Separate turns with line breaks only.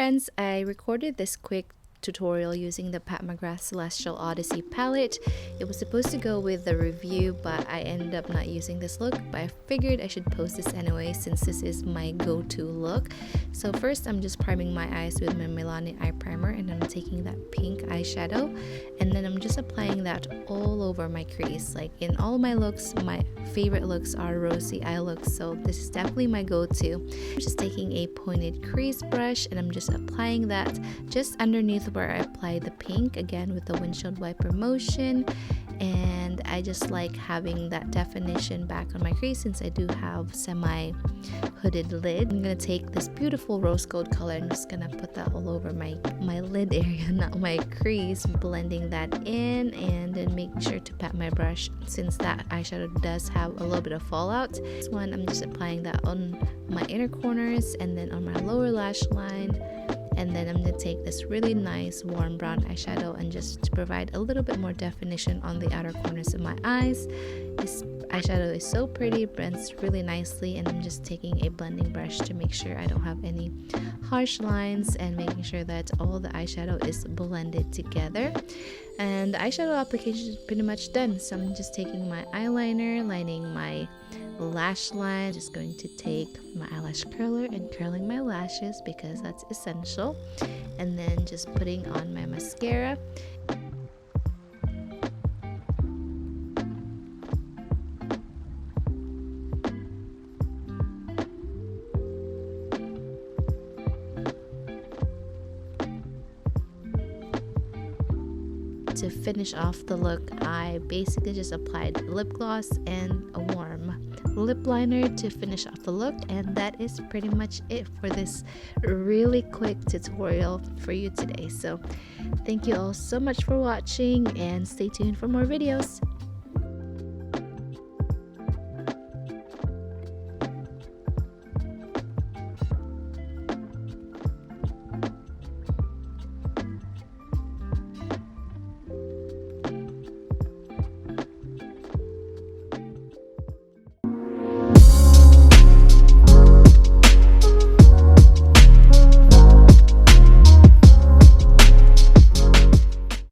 friends, I recorded this quick tutorial using the Pat Mcgrath Celestial Odyssey palette. It was supposed to go with the review, but I ended up not using this look, but I figured I should post this anyway since this is my go-to look. So first I'm just priming my eyes with my Milani eye primer, and I'm taking that pink eyeshadow, and then I'm just applying that all over my crease. Like in all my looks, my favorite looks are rosy eye looks, so this is definitely my go-to. I'm just taking a pointed crease brush and I'm just applying that just underneath where I apply the pink, again with the windshield wiper motion. And I just like having that definition back on my crease since I do have semi hooded lid. I'm gonna take this beautiful rose gold color and I'm just gonna put that all over my lid area, not my crease, blending that in, and then making sure to pat my brush since that eyeshadow does have a little bit of fallout. This one I'm just applying that on my inner corners and then on my lower lash line. And then I'm going to take this really nice warm brown eyeshadow and just to provide a little bit more definition on the outer corners of my eyes. This eyeshadow is so pretty, blends really nicely, and I'm just taking a blending brush to make sure I don't have any harsh lines and making sure that all the eyeshadow is blended together. And the eyeshadow application is pretty much done, so I'm just taking my eyeliner, lining my lash line, just going to take my eyelash curler and curling my lashes because that's essential, and then just putting on my mascara. To finish off the look, I basically just applied lip gloss and a warm lip liner to finish off the look, and that is pretty much it for this really quick tutorial for you today. So thank you all so much for watching and stay tuned for more videos.